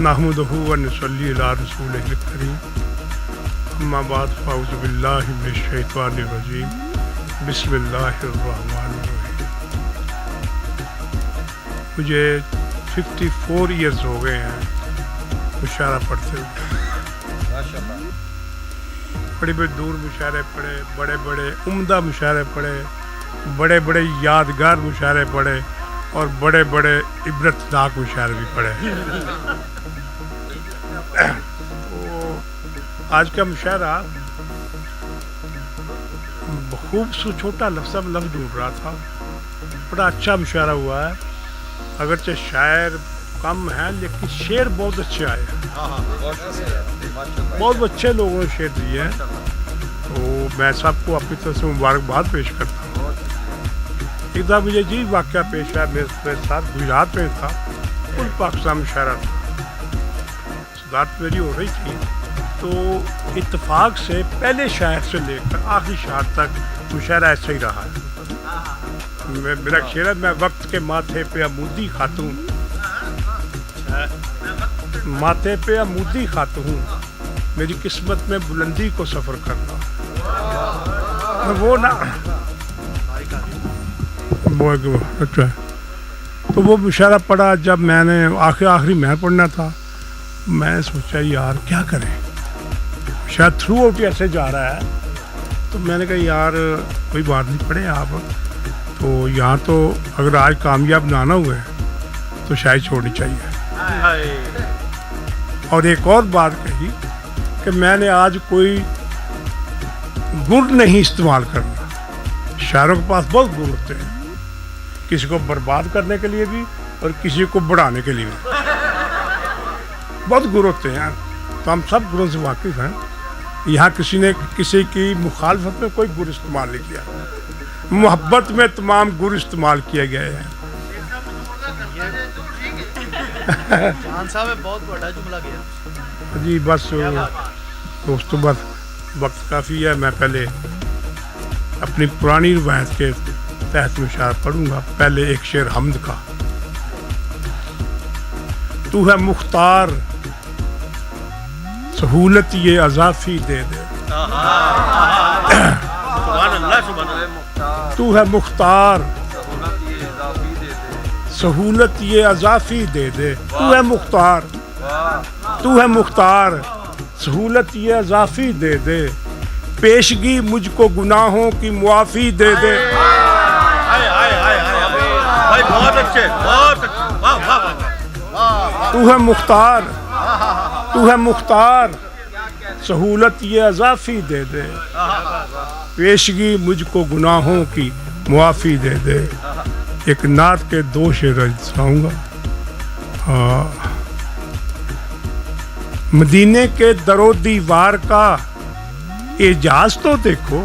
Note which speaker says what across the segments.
Speaker 1: نحمدہ و نصلی علی رسولہ الکریم اما بعد فاعوذ باللہ من الشیطان الرجیم بسم اللہ الرحمن الرحیم. مجھے 54 ایئرز ہو گئے ہیں مشاعرہ پڑھتے ہوئے. بڑے بڑے دور مشاعرے پڑھے, بڑے بڑے عمدہ مشاعرے پڑھے, بڑے بڑے یادگار مشاعرے پڑھے اور بڑے بڑے عبرتناک مشاعرے بھی پڑھے. تو آج کا مشاعرہ خوب چھوٹا لفظ ڈھونڈ رہا تھا, بڑا اچھا مشاعرہ ہوا ہے. اگرچہ شاعر کم ہیں لیکن شعر بہت اچھے آئے ہیں, بہت اچھے لوگوں نے شعر دیے ہیں. تو میں سب کو اپنی طرف سے مبارکباد پیش کرتا ہوں. ایک دفعہ مجھے جی واقعہ پیش آیا, میرے ساتھ گجرات میں تھا, کل پاکستان مشاعرہ تھا, صدارت میری ہو رہی تھی. تو اتفاق سے پہلے شاعر سے لے کر آخری شاعر تک مشاعرہ ایسا ہی رہا ہے. میرا شعر ہے, میں وقت کے ماتھے پہ عمودی خاتون, ماتھے پہ عمودی خاتون, میری قسمت میں بلندی کو سفر کرنا. وہ نا تو وہ مشاعرہ پڑھا. جب میں نے آخری میں پڑھنا تھا, میں سوچا یار کیا کریں, شاید تھرو آؤٹ ایسے جا رہا ہے. تو میں نے کہا یار کوئی بات نہیں, پڑھے آپ. تو یہاں تو اگر آج کامیاب نہ آنا ہوئے تو شاید چھوڑنی چاہیے. اور ایک اور بات کہی کہ میں نے آج کوئی گر نہیں استعمال کرنا. شاعروں کے پاس بہت گر ہوتے ہیں, کسی کو برباد کرنے کے لیے بھی اور کسی کو بڑھانے کے لیے بھی بہت گر ہوتے ہیں. تو ہم سب گروں سے واقف ہیں. یہاں کسی نے کسی کی مخالفت میں کوئی گر استعمال نہیں کیا, محبت میں تمام گر استعمال کیے گئے ہیں. جی بس دوستو, بس وقت کافی ہے. میں پہلے اپنی پرانی روایت کے تحت مشاعرہ پڑھوں گا. پہلے ایک شعر حمد کا. تو ہے مختار سہولت یہ اضافی دے دے. تو ہے مختار سہولت یہ اضافی دے دے. تو ہے مختار, تو ہے مختار سہولت یہ اضافی دے دے. پیشگی مجھ کو گناہوں کی معافی دے دے. تو ہے مختار, تو ہے مختار سہولت یہ اضافی دے دے. پیشگی مجھ کو گناہوں کی معافی دے دے. ایک نعت کے 2 شعر سناؤں گا. مدینے کے در و دیوار کا اعجاز تو دیکھو,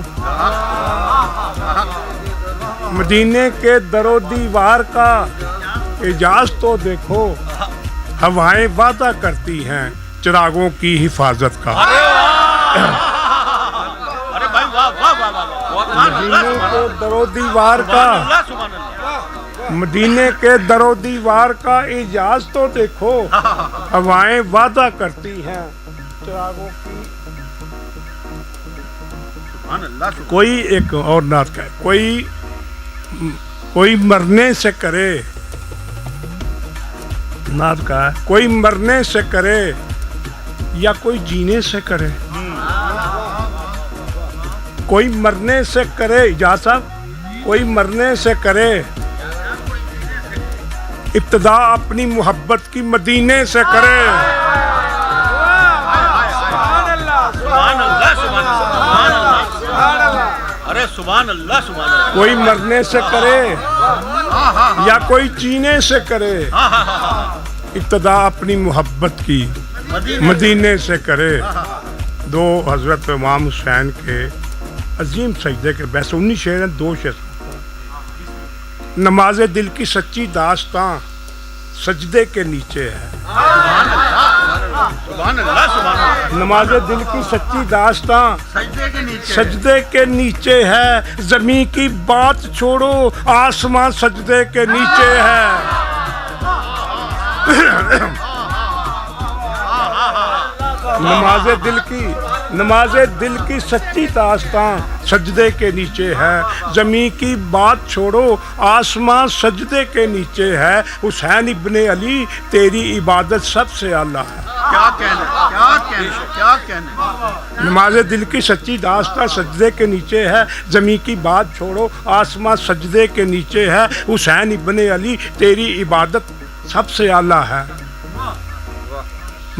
Speaker 1: مدینے کے در و دیوار کا اعجاز تو دیکھو. ہوائیں وعدہ کرتی ہیں چراغوں کی حفاظت کا. مدینے کے در و دیوار کا, مدینے کے در و دیوار کا اعجاز تو دیکھو. ہوائیں وعدہ کرتی ہیں چراغوں کی. کوئی ایک اور نعت کا ہے, کوئی مرنے سے کرے, نعت کا ہے, کوئی مرنے سے کرے یا کوئی جینے سے کرے. کوئی مرنے سے کرے, جا صاحب, کوئی مرنے سے کرے ابتدا اپنی محبت کی مدینے سے کرے.
Speaker 2: سبحان اللہ, سبحان اللہ.
Speaker 1: کوئی مرنے سے کرے یا کوئی جینے سے کرے ابتدا اپنی محبت کی مدینے سے کرے. 2 حضرت امام حسین کے عظیم سجدے کے, ویسے 19 شعر ہیں, 2 شعر. نماز دل کی سچی داستاں سجدے کے نیچے ہے. نماز دل کی سچی داستاں سجدے کے نیچے ہے. زمین کی بات چھوڑو آسمان سجدے کے نیچے ہے. نماز دل کی سچی داستان سجدے کے نیچے ہے، زمین کی بات چھوڑو آسمان سجدے کے نیچے ہے، حسین ابن علی تیری عبادت سب سے اعلیٰ ہے۔
Speaker 2: کیا کہنا
Speaker 1: نماز دل کی سچی داستان سجدے کے نیچے ہے، زمین کی بات چھوڑو آسمان سجدے کے نیچے ہے، حسین ابن علی تیری عبادت سب سے اعلیٰ ہے۔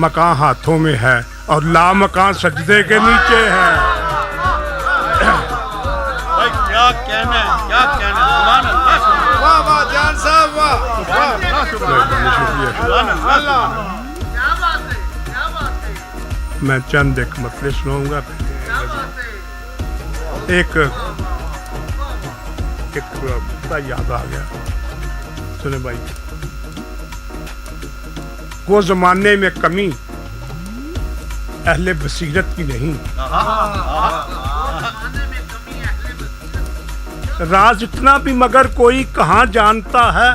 Speaker 1: مکان ہاتھوں میں ہے اور لا مکان سجدے کے نیچے ہے۔
Speaker 2: بھائی کیا کہنا سبحان اللہ
Speaker 3: واہ واہ جان صاحب واہ
Speaker 2: سبحان اللہ۔
Speaker 1: میں چند ایک مسئلے سناؤں گا۔ ایک یاد آ گیا، سنے بھائی، وہ زمانے میں کمی اہل بصیرت کی نہیں، راز اتنا بھی مگر کوئی کہاں جانتا ہے،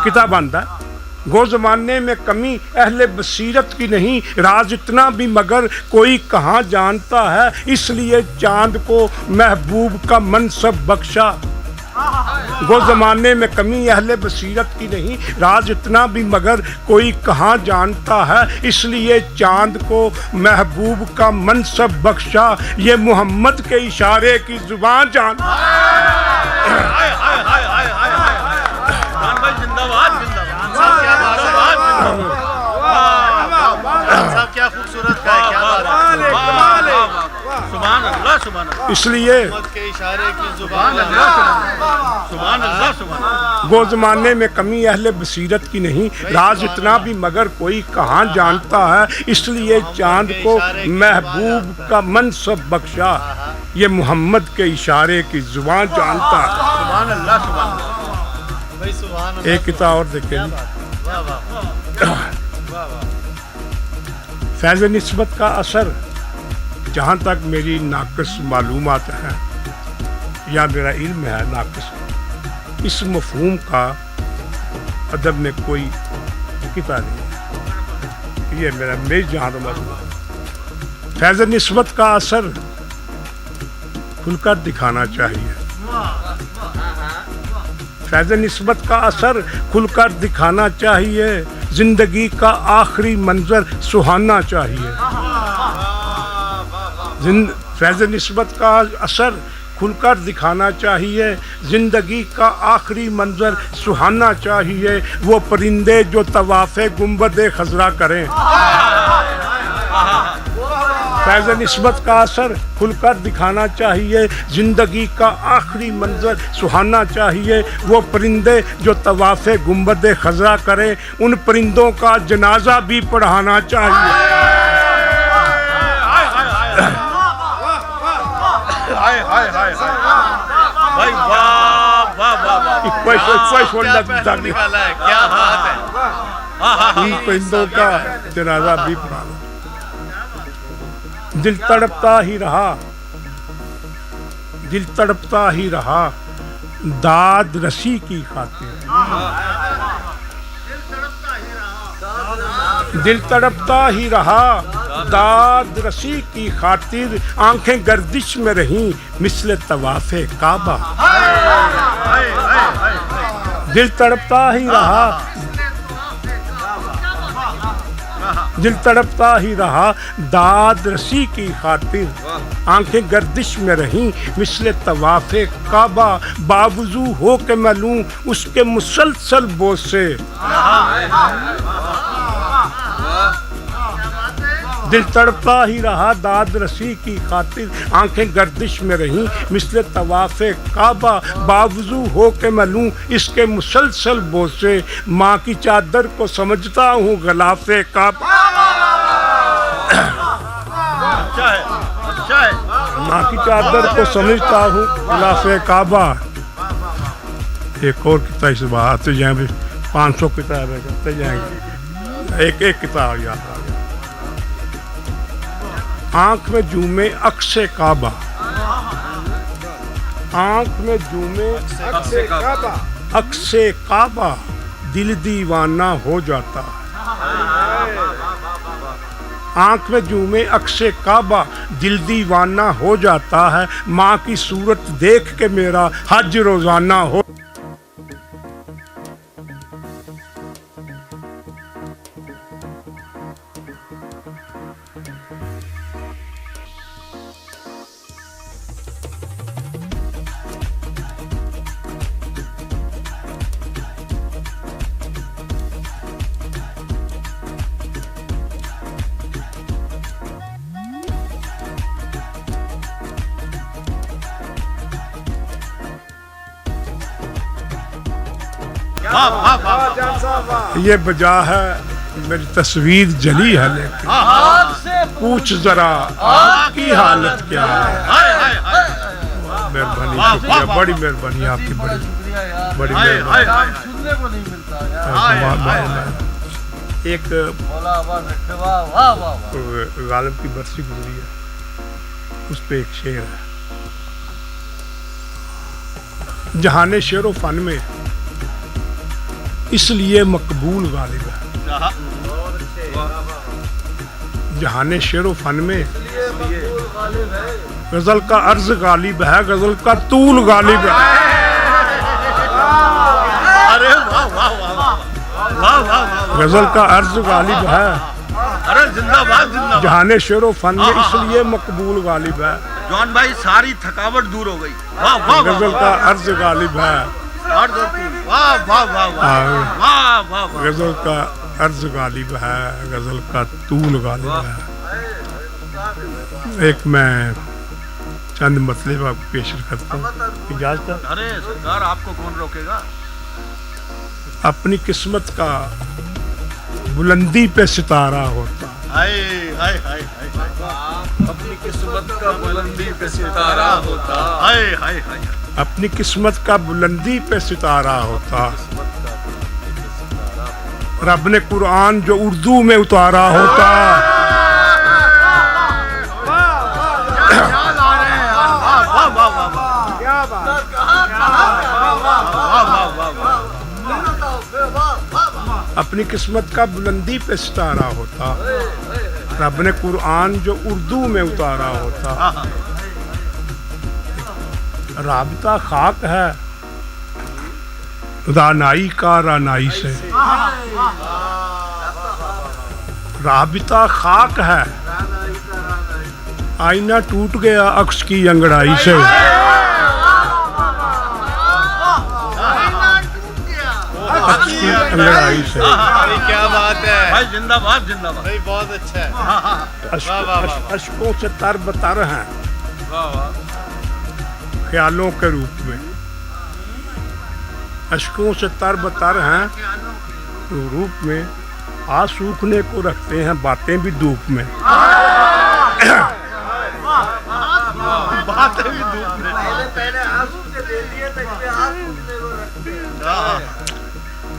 Speaker 1: کتاب آندہ ہے، وہ زمانے میں کمی اہل بصیرت کی نہیں، راز اتنا بھی مگر کوئی کہاں جانتا ہے، اس لیے چاند کو محبوب کا منصب بخشا۔ وہ زمانے میں کمی اہل بصیرت کی نہیں، راز اتنا بھی مگر کوئی کہاں جانتا ہے، اس لیے چاند کو محبوب کا منصب بخشا، یہ محمد کے اشارے کی زبان جانتا
Speaker 3: کیا خوبصورت کا ہے،
Speaker 2: سبحان اللہ سبحان اللہ۔
Speaker 1: اس لیے
Speaker 3: کے اشارے کی
Speaker 2: سبحان
Speaker 3: زبان
Speaker 2: اللہ سبحان اللہ سبحان اللہ۔
Speaker 1: وہ زمانے میں کمی اہل بصیرت کی نہیں، راز اتنا بھی مگر کوئی کہاں جانتا ہے، اس لیے چاند کو محبوب کا منصب بخشا، یہ محمد کے اشارے کی زبان جانتا ہے۔
Speaker 2: سبحان اللہ سبحان اللہ۔
Speaker 3: بھائی سبحان اللہ۔
Speaker 1: ایک کتاب اور دیکھیں،
Speaker 3: واہ واہ
Speaker 1: فیض نسبت کا اثر، جہاں تک میری ناقص معلومات ہیں یا میرا علم ہے ناقص، اس مفہوم کا ادب میں کوئی کتاب نہیں ہے، یہ میری جہاں تک معلومات۔ فیض نسبت کا اثر کھل کر دکھانا چاہیے، فیض نسبت کا اثر کھل کر دکھانا چاہیے، زندگی کا آخری منظر سہانا چاہیے۔ فیض نسبت کا اثر کھل کر دکھانا چاہیے، زندگی کا آخری منظر سہانا چاہیے، وہ پرندے جو طواف گنبد خضرا کریں۔ فیض نسبت کا اثر کھل کر دکھانا چاہیے، زندگی کا آخری منظر سہانا چاہیے، وہ پرندے جو طواف گنبد خضرا کریں، ان پرندوں کا جنازہ بھی پڑھانا چاہیے۔
Speaker 2: بھائی واہ واہ واہ
Speaker 3: نکالا ہے، کیا بات ہے۔
Speaker 1: ان پرندوں کا جنازہ بھی پڑھانا۔ دل تڑپتا ہی رہا، دل تڑپتا ہی رہا داد رسی کی خاطر، دل تڑپتا ہی رہا داد رسی کی خاطر، آنکھیں گردش میں رہیں مثل طواف کعبہ، دل تڑپتا ہی رہا، دل تڑپتا ہی رہا داد رسی کی خاطر، آنکھیں گردش میں رہیں مثل طواف کعبہ، باوضو ہو کے میں لوں اس کے مسلسل بوسے، دل تڑپتا ہی رہا داد رسی کی خاطر، آنکھیں گردش میں رہیں مثل طواف کعبہ، باوضو ہو کے میں لوں اس کے مسلسل بوسے، ماں کی چادر کو سمجھتا ہوں غلاف کعبہ،
Speaker 2: اچھا ہے اچھا ہے۔
Speaker 1: ماں کی چادر کو سمجھتا ہوں غلاف کعبہ۔ ایک اور کتاب اس بات آتے جائیں بھی 500 کتابیں کرتے جائیں گے، ایک ایک کتاب یاد آ گیا۔ آنکھ میں جومے عکس کعبہ، آنکھ میں جومے عکس کعبہ، دل دیوانہ ہو جاتا ہے، آنکھ میں جومے عکس کعبہ دل دیوانہ ہو جاتا ہے ماں کی صورت دیکھ کے میرا حج روزانہ ہو
Speaker 2: واہ واہ واہ
Speaker 1: یہ بجا ہے میری تصویر جلی ہے لیکن پوچھ ذرا آپ کی حالت کیا ہے
Speaker 2: ہائے ہائے ہائے
Speaker 1: مہربانی
Speaker 2: واہ،
Speaker 1: شکریہ
Speaker 2: واہ،
Speaker 1: بڑی مہربانی آپ کی بڑی بڑی
Speaker 2: ہائے
Speaker 1: مہربانی
Speaker 2: ہائے ہائے
Speaker 3: سننے کو نہیں ملتا یار
Speaker 1: ایک
Speaker 3: بولا آواز رکھے واہ واہ واہ واہ
Speaker 1: غالب کی برسی گزری ہے اس پہ ایک شعر ہے جہان شعر و فن میں اس لیے مقبول غالب ہے جہان شعر و فن میں غزل کا عرض غالب ہے غزل کا طول غالب ہے
Speaker 2: ارے واہ واہ واہ واہ واہ واہ
Speaker 1: غزل کا عرض غالب ہے
Speaker 2: ارے زندہ باد زندہ باد
Speaker 1: جہان شعر و فن میں اس لیے مقبول غالب ہے
Speaker 2: جوان بھائی ساری تھکاوٹ دور ہو گئی واہ واہ واہ
Speaker 1: غزل کا عرض غالب ہے
Speaker 2: واہ واہ واہ واہ واہ واہ واہ
Speaker 1: غزل کا عرض غالب ہے غزل کا طول غالب ہے ایک میں چند مطلب آپ کو پیش کرتا ہوں اجازت ہے
Speaker 2: ارے سرکار آپ کو کون روکے گا
Speaker 1: اپنی قسمت کا بلندی پہ ستارہ ہوتا
Speaker 2: ہائے ہائے ہائے ہائے
Speaker 4: اپنی قسمت کا بلندی پہ ستارہ ہوتا
Speaker 2: ہائے ہائے ہائے
Speaker 1: اپنی قسمت کا بلندی پہ ستارہ ہوتا رب نے قرآن جو اردو میں اتارا ہوتا
Speaker 2: واہ واہ واہ واہ واہ
Speaker 1: اپنی قسمت کا بلندی پہ ستارہ ہوتا رب نے قرآن جو اردو میں اتارا ہوتا رابطہ خاک ہے رانائی کا رانائی سے رابطہ خاک ہے آئینہ ٹوٹ گیا عکس کی انگڑائی سے عکس کی انگڑائی سے
Speaker 3: کیا بات ہے
Speaker 2: بھائی زندہ باد زندہ باد
Speaker 3: بھائی بہت اچھا ہے
Speaker 1: اشکوں سے تر بتر ہیں خیالوں کے روپ میں اشکوں سے تر بتر ہیں روپ میں آ سوکھنے کو رکھتے ہیں باتیں بھی دھوپ میں
Speaker 2: باتیں بھی دھوپ میں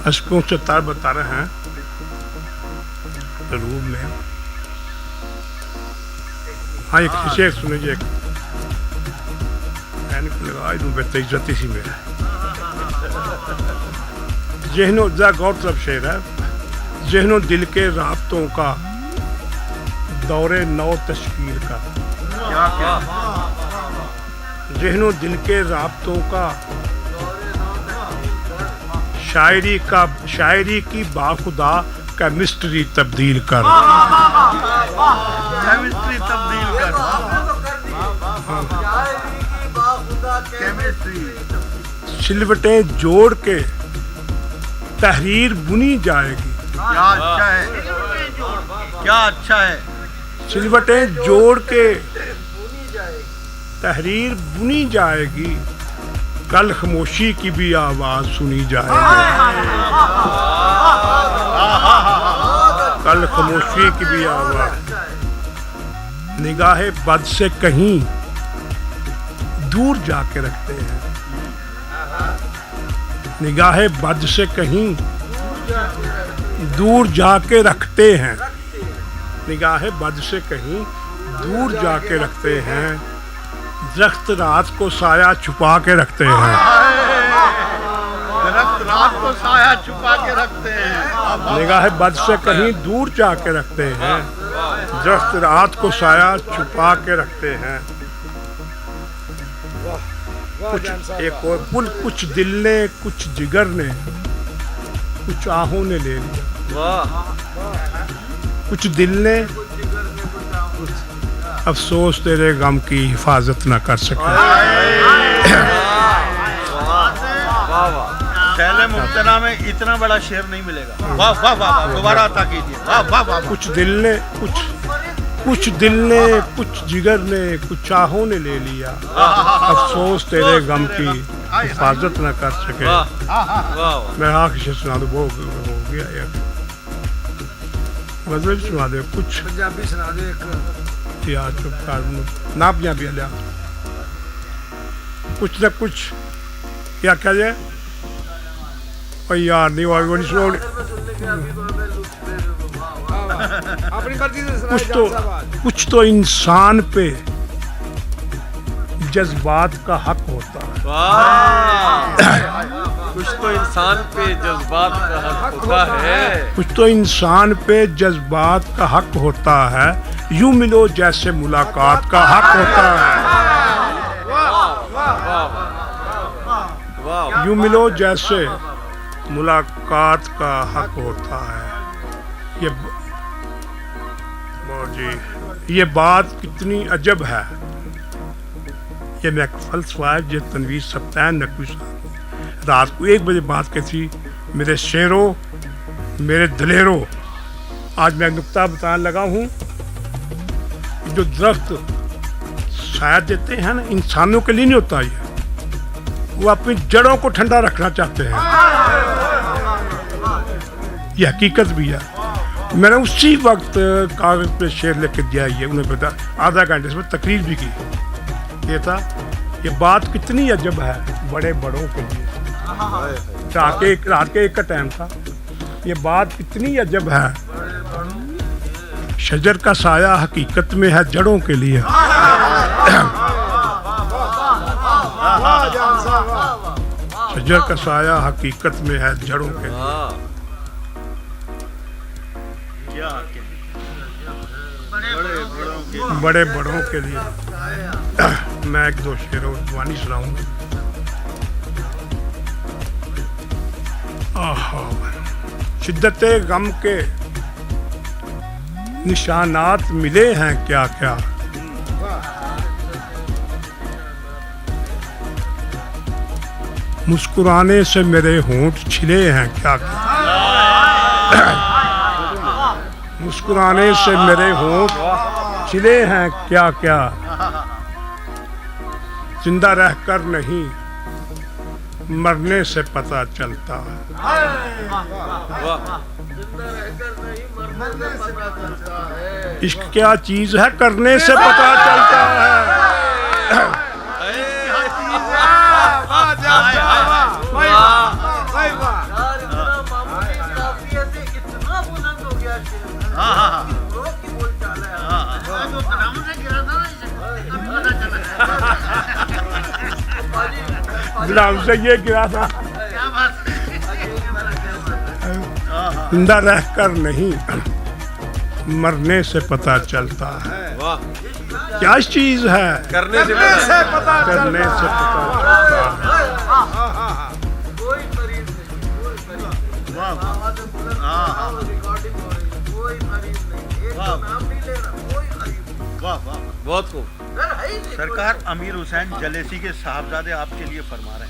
Speaker 1: اشکوں سے تر بتر ہیں روپ میں ہاں ایک شعر سنے جی ایک لگا دوں بے عزتی سی میرا ذہن و غور طرف شعر ہے ذہن و دل کے رابطوں کا دور نو تشکیل کا ذہن و دل کے رابطوں کا شاعری کی باخدا کیمسٹری تبدیل کر
Speaker 2: کیمسٹری تبدیل کر کیمسٹری
Speaker 1: سلوٹیں جوڑ کے تحریر بنی جائے گی
Speaker 2: کیا اچھا ہے کیا اچھا ہے
Speaker 1: سلوٹیں جوڑ کے تحریر بنی جائے گی کل خاموشی کی بھی آواز سنی جائے گی کل خاموشی کی بھی آواز نگاہ بد سے کہیں دور جا کے رکھتے ہیں نگاہ بد سے کہیں دور جا کے رکھتے ہیں نگاہ بد سے کہیں دور جا کے رکھتے ہیں درخت رات کو سایہ چھپا کے رکھتے ہیں
Speaker 2: درخت رات کو سایہ چھپا کے رکھتے ہیں
Speaker 1: نگاہ بد سے کہیں دور جا کے رکھتے ہیں درخت رات کو سایہ چھپا کے رکھتے ہیں. کچھ ایک اور پل کچھ دل نے کچھ جگر نے کچھ آہوں نے لے لیا.
Speaker 3: واہ
Speaker 1: کچھ دل نے افسوس تیرے غم کی حفاظت نہ کر سکے.
Speaker 2: پہلے مبتنا میں اتنا بڑا شعر نہیں ملے گا. واہ واہ واہ واہ دوبارہ عطا کیجیے. واہ واہ واہ
Speaker 1: کچھ دل نے کچھ دل نے کچھ جگر نے کچھ آہوں نے لے لیا. افسوس تیرے غم کی حفاظت نہ کر سکے. میں آخر سے سنا دوں وہ ہو گیا یار. غزل سنا دے کچھ
Speaker 3: پنجابی سنا دے ایک.
Speaker 1: یار چپ کر نہ پنجابی لیا کچھ نہ کچھ کیا کہہ جائے یار نہیں وہ نہیں سنو.
Speaker 3: اپنی مرضی سے سنا.
Speaker 1: کچھ تو انسان پہ جذبات کا حق ہوتا ہے.
Speaker 3: کچھ تو انسان پہ جذبات کا حق ہوتا ہے.
Speaker 1: کچھ تو انسان پہ جذبات کا حق ہوتا ہے. یوں ملو جیسے ملاقات کا حق ہوتا ہے. یوں ملو جیسے ملاقات کا حق ہوتا ہے. یہ بات کتنی عجب ہے. یہ میں ایک فلسفہ ہے جو تنویر سبطین نقوی صاحب رات کو 1 بجے بات کی تھی. میرے شیروں میرے دلیروں آج میں نقطہ بتانے لگا ہوں. جو درخت سایہ دیتے ہیں نا انسانوں کے لیے نہیں ہوتا. وہ اپنی جڑوں کو ٹھنڈا رکھنا چاہتے ہیں. یہ حقیقت بھی ہے. میں نے اسی وقت کاغذ پہ شعر لکھ کے دیا. یہ انہیں پتا آدھا گھنٹے اس میں تقریر بھی کی. یہ تھا یہ بات کتنی عجب ہے بڑے بڑوں کے لیے. رات کے 1 کا ٹائم تھا. یہ بات کتنی عجب ہے شجر کا سایہ حقیقت میں ہے جڑوں کے لیے. شجر کا سایہ حقیقت میں ہے جڑوں کے لیے. بڑے بڑوں کے لیے. میں 1-2 شعر اور زبانی سناؤں گا. شدت غم کے نشانات ملے ہیں کیا کیا. مسکرانے سے میرے ہونٹ چھلے ہیں کیا کیا. مسکرانے سے میرے ہونٹ چھلے ہیں کیا کیا. زندہ رہ کر نہیں مرنے سے پتہ چلتا ہے. عشق کیا چیز ہے کرنے سے پتہ چلتا ہے. جناب سے یہ گرا تھا. زندہ رہ کر نہیں مرنے سے پتہ چلتا ہے. کیا چیز ہے
Speaker 3: کرنے سے
Speaker 1: پتہ چلتا ہے.
Speaker 3: بہت خوب.
Speaker 2: سرکار امیر حسین جلیسی کے صاحبزادے آپ کے لیے فرما رہے ہیں.